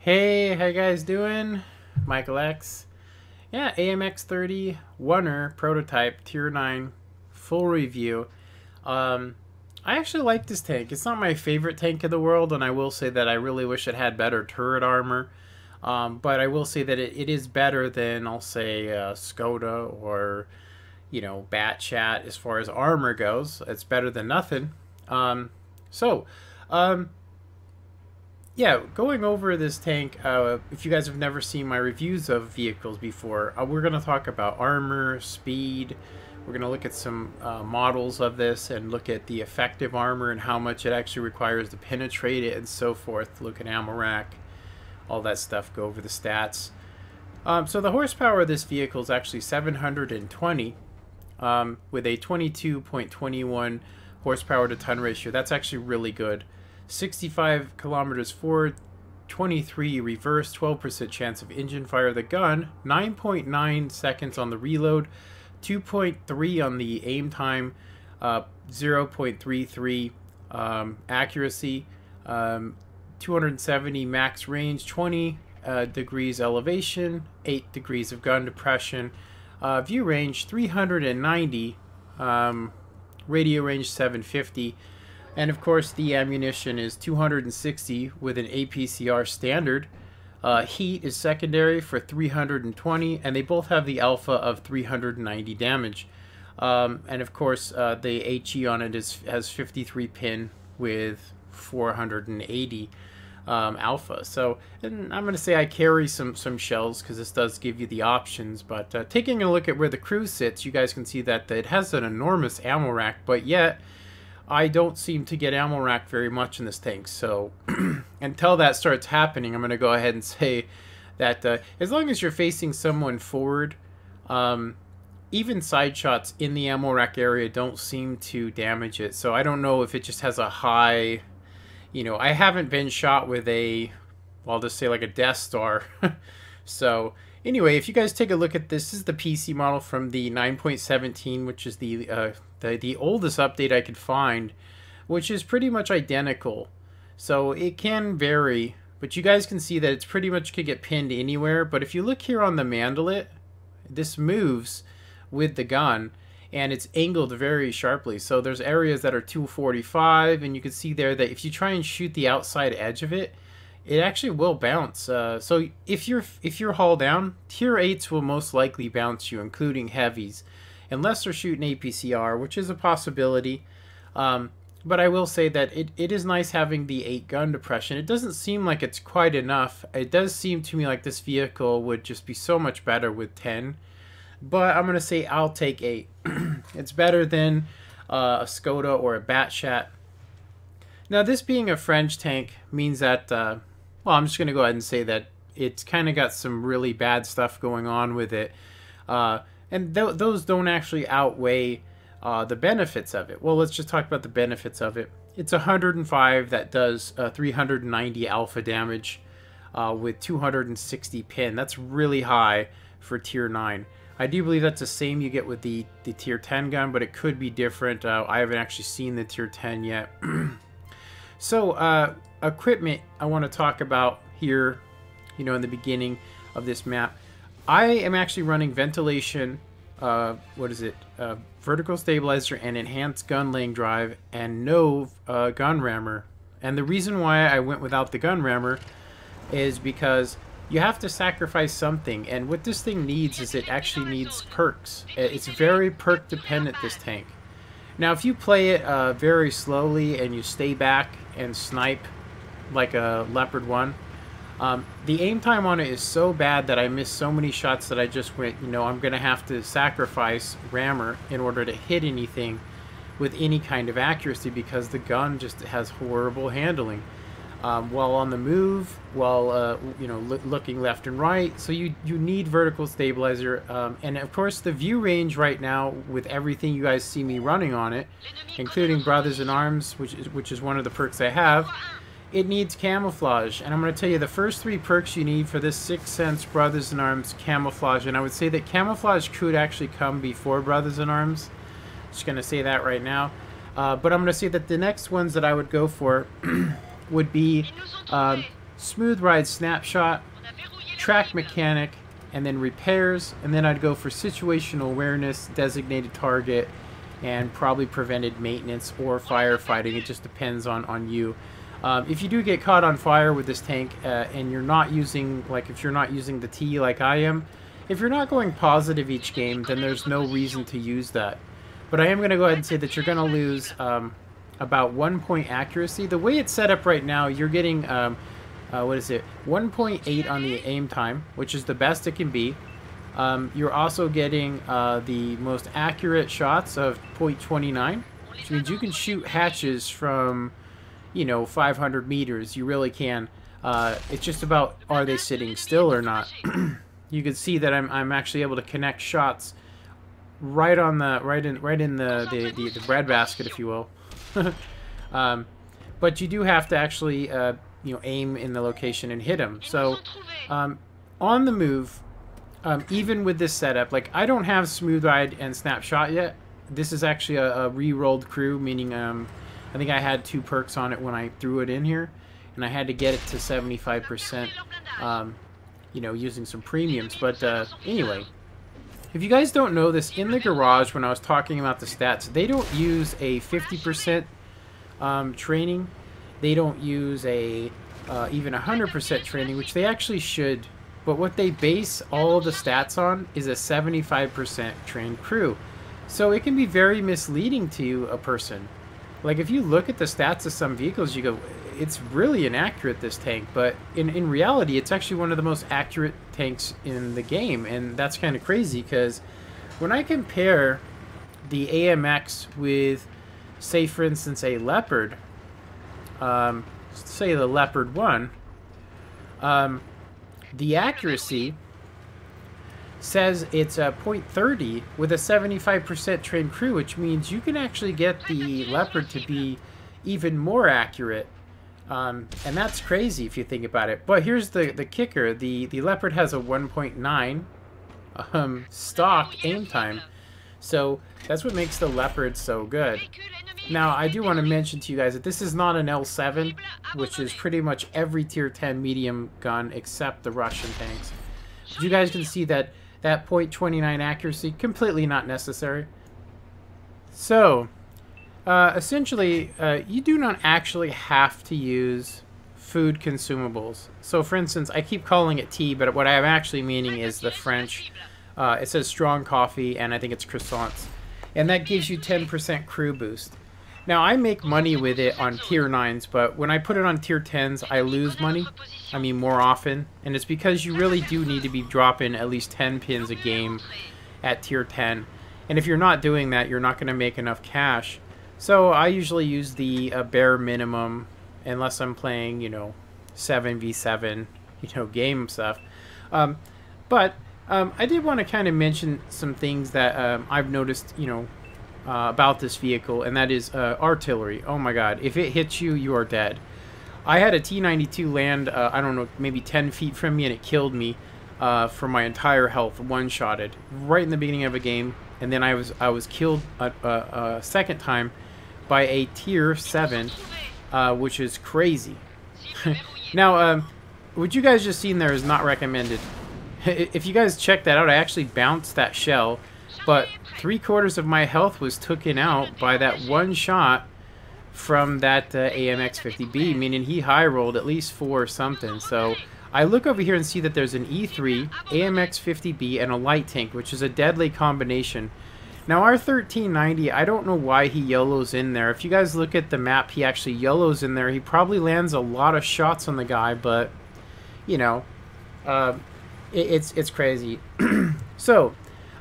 Hey, how you guys doing? Michael X. Yeah, AMX 30 Oneer prototype tier 9 full review. I actually like this tank. It's not my favorite tank in the world, and I will say that I really wish it had better turret armor. But I will say that it is better than, I'll say, Skoda or, Bat Chat as far as armor goes. It's better than nothing. So, yeah, going over this tank, if you guys have never seen my reviews of vehicles before, we're going to talk about armor, speed. We're going to look at some models of this and look at the effective armor and how much it actually requires to penetrate it and so forth. Look at ammo rack, all that stuff, go over the stats. So the horsepower of this vehicle is actually 720 with a 22.21 horsepower to ton ratio. That's actually really good. 65 kilometers forward, 23 reverse, 12% chance of engine fire. The gun, 9.9 seconds on the reload, 2.3 on the aim time, 0.33 accuracy, 270 max range, 20 degrees elevation, 8 degrees of gun depression, view range 390, radio range 750. And of course the ammunition is 260 with an APCR standard. Heat is secondary for 320, and they both have the alpha of 390 damage. And of course the HE on it has 53 pin with 480 alpha. So, and I'm going to say I carry some shells because this does give you the options. But taking a look at where the crew sits, you guys can see that it has an enormous ammo rack, but yet I don't seem to get ammo rack very much in this tank. So until that starts happening, I'm going to go ahead and say that as long as you're facing someone forward, even side shots in the ammo rack area don't seem to damage it. So I don't know if it just has a high, I haven't been shot with a, well, I'll just say like a Death Star. So anyway, if you guys take a look at this is the PC model from the 9.17, which is the oldest update I could find, which is pretty much identical. So it can vary, but you guys can see that it's pretty much could get pinned anywhere. But if you look here on the mandolet, this moves with the gun, and it's angled very sharply. So there's areas that are 245, and you can see there that if you try and shoot the outside edge of it, it actually will bounce. So if you're hull down, tier 8s will most likely bounce you, including heavies, unless they're shooting APCR, which is a possibility. But I will say that it is nice having the 8 gun depression. It doesn't seem like it's quite enough. It does seem to me like this vehicle would just be so much better with 10. But I'm going to say I'll take 8. It's better than a Skoda or a Bat Chat. Now, this being a French tank means that, well, I'm just going to go ahead and say that it's kind of got some really bad stuff going on with it. And those don't actually outweigh the benefits of it. Well, let's just talk about the benefits of it. It's 105 that does 390 alpha damage with 260 pin. That's really high for tier 9. I do believe that's the same you get with the tier 10 gun, but it could be different. I haven't actually seen the tier 10 yet. So, equipment I want to talk about here, in the beginning of this map. I am actually running ventilation, vertical stabilizer and enhanced gun laying drive, and no gun rammer. And the reason why I went without the gun rammer is because you have to sacrifice something, and what this thing needs is it actually needs perks. It's very perk dependent, this tank. Now, if you play it very slowly and you stay back and snipe like a Leopard 1, the aim time on it is so bad that I missed so many shots that I just went, I'm going to have to sacrifice rammer in order to hit anything with any kind of accuracy because the gun just has horrible handling. While on the move, while looking left and right, so you need vertical stabilizer, and of course the view range right now with everything you guys see me running on it, including Brothers in Arms, which is one of the perks I have. It needs camouflage, and I'm going to tell you the first 3 perks you need for this 6th Sense Brothers in Arms camouflage, and I would say that camouflage could actually come before Brothers in Arms. Just going to say that right now, but I'm going to say that the next ones that I would go for would be smooth ride snapshot, track mechanic, and then repairs, and then I'd go for situational awareness, designated target, and probably prevented maintenance or firefighting. It just depends on you. If you do get caught on fire with this tank and you're not using, like if you're not using the T like I am, if you're not going positive each game, then there's no reason to use that. But I am going to go ahead and say that you're going to lose about 1 point accuracy. The way it's set up right now, you're getting, what is it, 1.8 on the aim time, which is the best it can be. You're also getting the most accurate shots of .29, which means you can shoot hatches from, you know, 500 meters. You really can. It's just about, are they sitting still or not? You can see that I'm actually able to connect shots right on the right in the breadbasket, if you will. But you do have to actually you know, aim in the location and hit them. So on the move, even with this setup, like I don't have smooth ride and snapshot yet. This is actually a re-rolled crew, meaning I think I had 2 perks on it when I threw it in here, and I had to get it to 75%, you know, using some premiums. But anyway, if you guys don't know this, in the garage when I was talking about the stats, they don't use a 50% training. They don't use a even 100% training, which they actually should. But what they base all the stats on is a 75% trained crew. So it can be very misleading to a person. Like if you look at the stats of some vehicles, you go, it's really inaccurate, this tank. But in reality, it's actually one of the most accurate tanks in the game. And that's kind of crazy, because when I compare the AMX with, say for instance, a Leopard, say the Leopard 1, the accuracy says it's a .30 with a 75% trained crew, which means you can actually get the Leopard to be even more accurate. And that's crazy if you think about it. But here's the kicker. The Leopard has a 1.9 stock aim time. So that's what makes the Leopard so good. Now, I do want to mention to you guys that this is not an L7, which is pretty much every tier 10 medium gun except the Russian tanks. But you guys can see that that .29 accuracy, completely not necessary. So, essentially, you do not actually have to use food consumables. So, for instance, I keep calling it tea, but what I'm actually meaning is the French. It says strong coffee, and I think it's croissants. And that gives you 10% crew boost. Now, I make money with it on tier 9s, but when I put it on tier 10s, I lose money. I mean, more often. And it's because you really do need to be dropping at least 10 pins a game at tier 10. And if you're not doing that, you're not going to make enough cash. So I usually use the bare minimum, unless I'm playing, you know, 7v7, you know, game stuff. But I did want to kind of mention some things that I've noticed, you know, about this vehicle, and that is artillery. Oh my god, if it hits you, you are dead. I had a T-92 land, I don't know, maybe 10 feet from me, and it killed me for my entire health, one-shotted, right in the beginning of a game, and then I was killed a second time by a tier 7, which is crazy. Now, what you guys just seen there is not recommended. If you guys check that out, I actually bounced that shell, but 3/4 of my health was taken out by that one shot from that AMX 50B, meaning he high rolled at least 4 or something. So I look over here and see that there's an E3, AMX 50B, and a light tank, which is a deadly combination. Now our 1390, I don't know why he YOLOs in there. If you guys look at the map, he actually YOLOs in there. He probably lands a lot of shots on the guy, but, you know, it's crazy. So,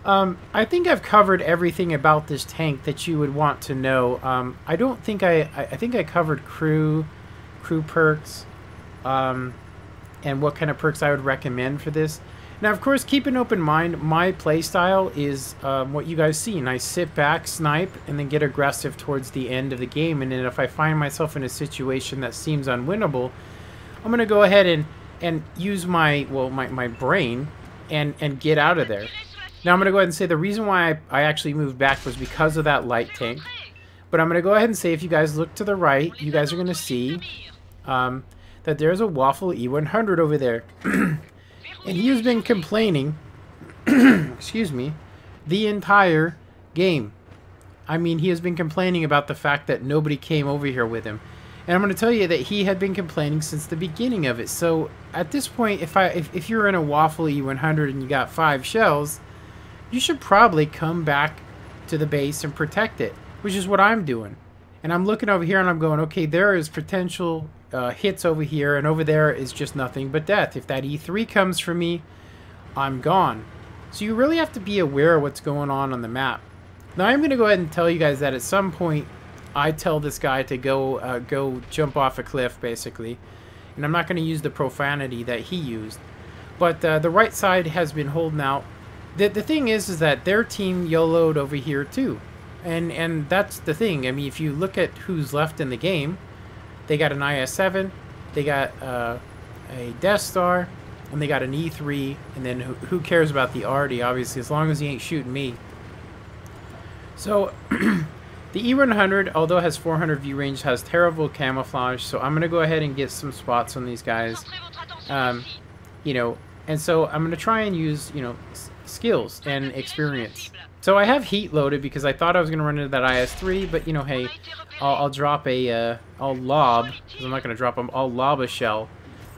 I think I've covered everything about this tank that you would want to know. I don't think I think I covered crew perks, and what kind of perks I would recommend for this. Now, of course, keep an open mind. My playstyle is what you guys see. I sit back, snipe, and then get aggressive towards the end of the game. And then if I find myself in a situation that seems unwinnable, I'm going to go ahead and use my brain and get out of there. Now, I'm going to go ahead and say the reason why I actually moved back was because of that light tank. But I'm going to go ahead and say, if you guys look to the right, you guys are going to see that there's a Waffle E100 over there. And he has been complaining, excuse me, the entire game. I mean, he has been complaining about the fact that nobody came over here with him. And I'm going to tell you that he had been complaining since the beginning of it. So at this point, if you're in a Waffle E100 and you got 5 shells, you should probably come back to the base and protect it, which is what I'm doing. And I'm looking over here and I'm going, okay, there is potential hits over here, and over there is just nothing but death. If that E3 comes for me, I'm gone. So you really have to be aware of what's going on the map. Now I'm going to go ahead and tell you guys that at some point I tell this guy to go jump off a cliff, basically. And I'm not going to use the profanity that he used. But the right side has been holding out. The thing is that their team YOLO'd over here too. And that's the thing. I mean, if you look at who's left in the game, they got an IS-7, they got a Death Star, and they got an E3, and then who cares about the Arty, obviously, as long as he ain't shooting me. So, the E100, although it has 400 view range, has terrible camouflage, so I'm going to go ahead and get some spots on these guys. You know, and so I'm going to try and use, you know, skills and experience. So I have heat loaded because I thought I was going to run into that IS-3, but, you know, hey, I'll drop a, I'll lob, because I'm not going to drop them, I'll lob a shell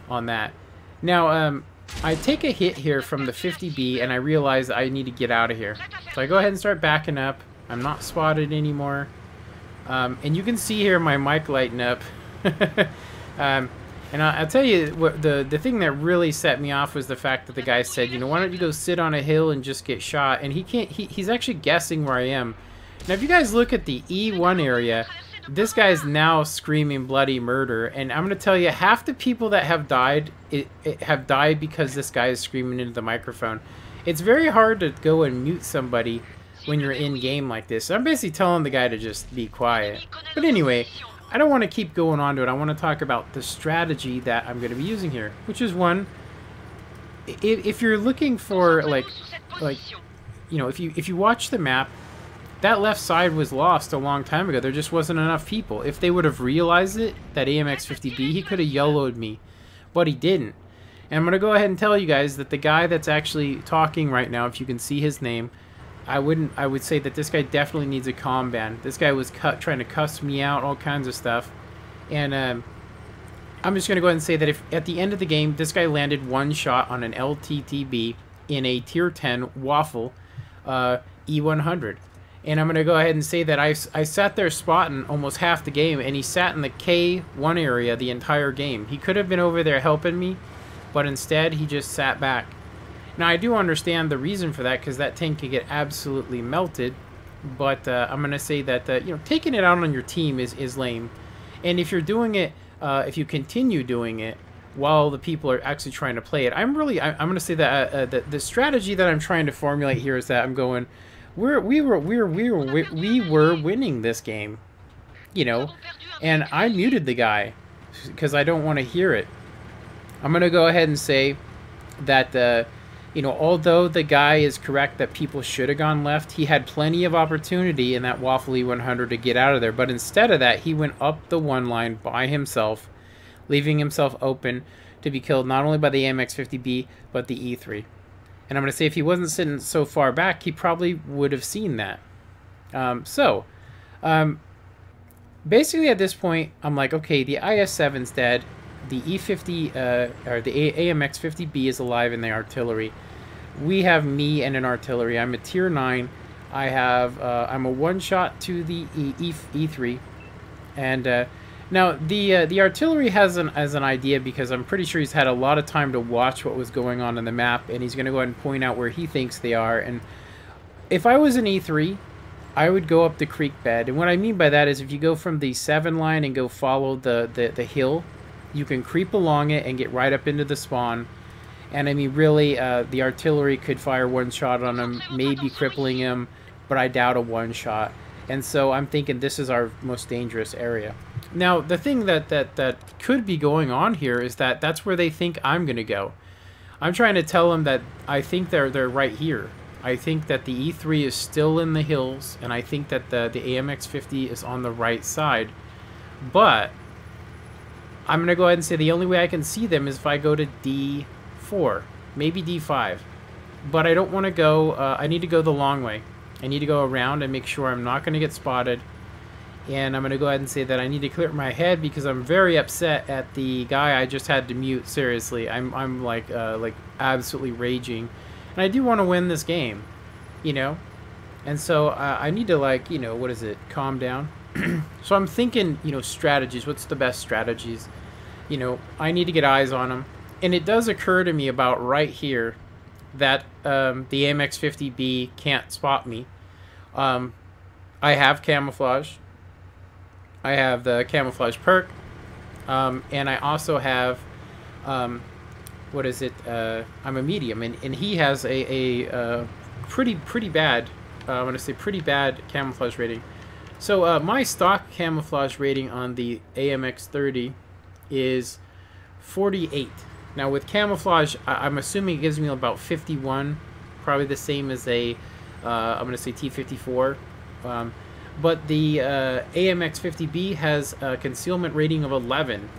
on that. Now, I take a hit here from the 50B, and I realize I need to get out of here. So I go ahead and start backing up. I'm not spotted anymore. And you can see here my mic lighting up. And I'll tell you, what the thing that really set me off was the fact that the guy said, you know, why don't you go sit on a hill and just get shot? And he's actually guessing where I am. Now, if you guys look at the E1 area, this guy's now screaming bloody murder. And I'm going to tell you, half the people that have died, have died because this guy is screaming into the microphone. It's very hard to go and mute somebody when you're in game like this. So I'm basically telling the guy to just be quiet. But anyway, I don't want to keep going on to it. I want to talk about the strategy that I'm going to be using here, which is one, if you're looking for like you know, if you watch the map, that left side was lost a long time ago. There just wasn't enough people. If they would have realized it, that AMX 50B, he could have YOLO'd me, but he didn't. And I'm going to go ahead and tell you guys that the guy that's actually talking right now, if you can see his name, I would say that this guy definitely needs a comm ban. This guy was trying to cuss me out, all kinds of stuff. And I'm just going to go ahead and say that if at the end of the game, this guy landed one shot on an LTTB in a tier 10 Waffle E100. And I'm going to go ahead and say that I sat there spotting almost half the game, and he sat in the K1 area the entire game. He could have been over there helping me, but instead he just sat back. Now, I do understand the reason for that, because that tank could get absolutely melted, but I'm going to say that, you know, taking it out on your team is lame. And if you're doing it, if you continue doing it while the people are actually trying to play it, I'm going to say that the strategy that I'm trying to formulate here is that I'm going, we were winning this game, you know, and I muted the guy because I don't want to hear it. I'm going to go ahead and say that, you know, although the guy is correct that people should have gone left, he had plenty of opportunity in that Waffle E100 to get out of there. But instead of that, he went up the one line by himself, leaving himself open to be killed not only by the AMX 50B, but the E3. And I'm going to say if he wasn't sitting so far back, he probably would have seen that. Basically at this point, I'm like, okay, the IS-7's dead. The E50, or the AMX 50B is alive in the artillery. We have me and an artillery. I'm a tier 9. I have, I'm a one-shot to the E3. And now the artillery has an idea, because I'm pretty sure he's had a lot of time to watch what was going on in the map, and he's going to go ahead and point out where he thinks they are. And if I was an E3, I would go up the creek bed. And what I mean by that is if you go from the 7 line and go follow the hill, you can creep along it and get right up into the spawn. And I mean, really, the artillery could fire one shot on him, maybe crippling him, but I doubt a one shot. And so I'm thinking this is our most dangerous area. Now, the thing that could be going on here is that that's where they think I'm going to go. I'm trying to tell them that I think they're right here. I think that the E3 is still in the hills, and I think that the AMX 50 is on the right side. But I'm going to go ahead and say the only way I can see them is if I go to D4, maybe D5. But I don't want to go, I need to go the long way. I need to go around and make sure I'm not going to get spotted. And I'm going to go ahead and say that I need to clear my head because I'm very upset at the guy I just had to mute. Seriously, I'm like absolutely raging. And I do want to win this game, you know? And so I need to, like, you know, what is it? Calm down. So I'm thinking, you know, strategies. What's the best strategies? You know, I need to get eyes on them. And it does occur to me about right here that the AMX 50B can't spot me. I have camouflage. I have the camouflage perk. And I also have, what is it? I'm a medium. And he has a pretty bad, I'm going to say pretty bad camouflage rating. So my stock camouflage rating on the AMX 30 is 48. Now with camouflage, I'm assuming it gives me about 51, probably the same as a, I'm going to say T54. But the AMX 50B has a concealment rating of 11.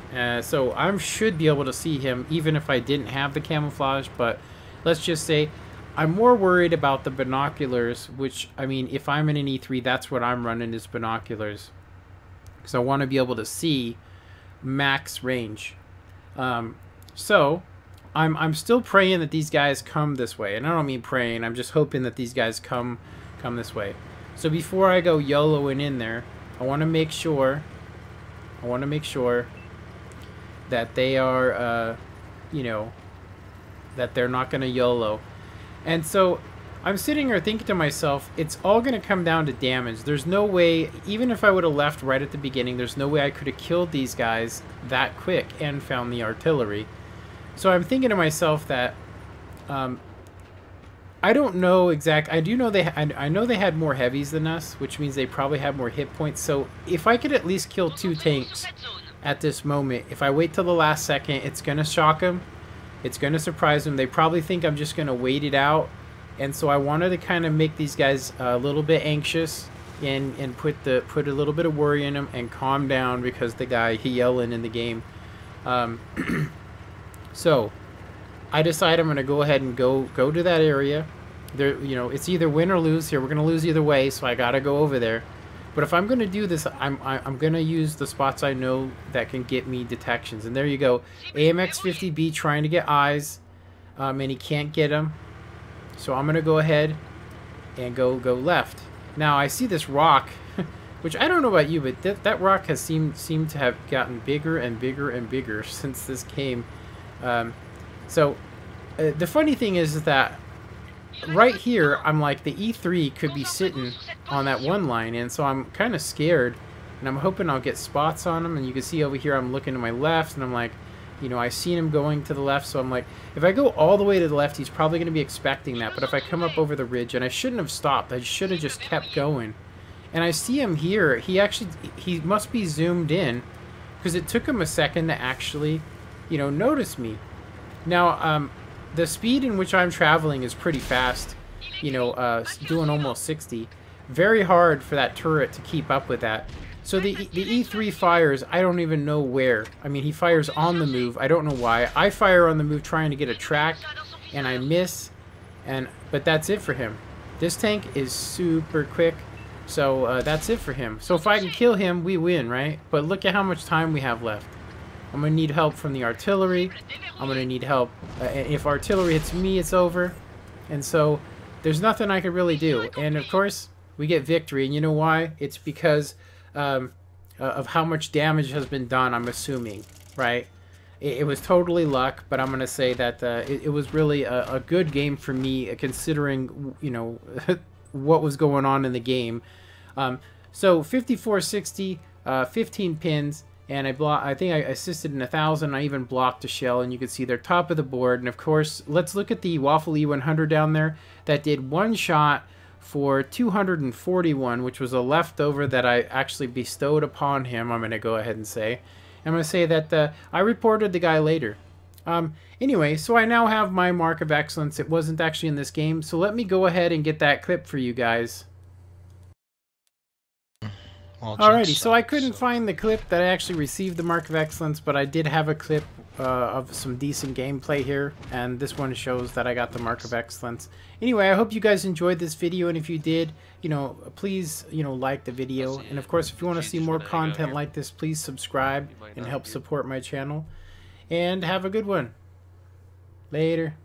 So I should be able to see him even if I didn't have the camouflage. But let's just say I'm more worried about the binoculars, which, I mean, if I'm in an E3, that's what I'm running is binoculars. Because I want to be able to see max range. So I'm still praying that these guys come this way. And I don't mean praying, I'm just hoping that these guys come this way. So before I go YOLOing in there, I want to make sure that they are, you know, that they're not going to YOLO. And so I'm sitting here thinking to myself, it's all going to come down to damage. There's no way, even if I would have left right at the beginning, there's no way I could have killed these guys that quick and found the artillery. So I'm thinking to myself that I don't know exactly. I do know I know they had more heavies than us, which means they probably have more hit points. So if I could at least kill 2 tanks at this moment, if I wait till the last second, it's going to shock them. It's going to surprise them. They probably think I'm just going to wait it out. And so I wanted to kind of make these guys a little bit anxious and put a little bit of worry in them and calm down because the guy, he yelling in the game. So I decide I'm going to go ahead and go to that area. There, you know, it's either win or lose here. We're going to lose either way, so I got to go over there. But if I'm going to do this, I'm going to use the spots I know that can get me detections. And there you go. AMX 50B trying to get eyes, and he can't get them. So I'm going to go ahead and go left. Now, I see this rock, which I don't know about you, but that rock has seemed to have gotten bigger and bigger and bigger since this came. So the funny thing is that right here, I'm like, the E3 could be sitting on that one line, and so I'm kind of scared, and I'm hoping I'll get spots on him. And you can see over here, I'm looking to my left, and I'm like, you know, I seen him going to the left, so I'm like, if I go all the way to the left, he's probably going to be expecting that. But if I come up over the ridge, and I shouldn't have stopped, I should have just kept going. And I see him here. He must be zoomed in, because it took him a second to actually, you know, notice me. Now, the speed in which I'm traveling is pretty fast, you know, doing almost 60. Very hard for that turret to keep up with that. So the E3 fires, I don't even know where. I mean, he fires on the move. I don't know why. I fire on the move trying to get a track, and I miss. But that's it for him. This tank is super quick, so that's it for him. So if I can kill him, we win, right? But look at how much time we have left. I'm going to need help from the artillery. I'm going to need help. If artillery hits me, it's over. And so there's nothing I could really do. And of course, we get victory. And you know why? It's because of how much damage has been done, I'm assuming, right? It was totally luck, but I'm going to say that it was really a good game for me, considering, you know, what was going on in the game. So 5460, 15 pins. And I think I assisted in 1,000. I even blocked a shell, and you can see they're top of the board. And of course, let's look at the Waffle E100 down there that did one shot for 241, which was a leftover that I actually bestowed upon him. I'm going to go ahead and say. I'm going to say that I reported the guy later. Anyway, so I now have my mark of excellence. It wasn't actually in this game, so let me go ahead and get that clip for you guys. Alrighty, so I couldn't find the clip that I actually received the Mark of Excellence, but I did have a clip of some decent gameplay here, and this one shows that I got the Mark of Excellence. Anyway, I hope you guys enjoyed this video, and if you did, you know, please, you know, like the video. And of course, if you want to see more content like this, please subscribe and help support my channel. And have a good one. Later.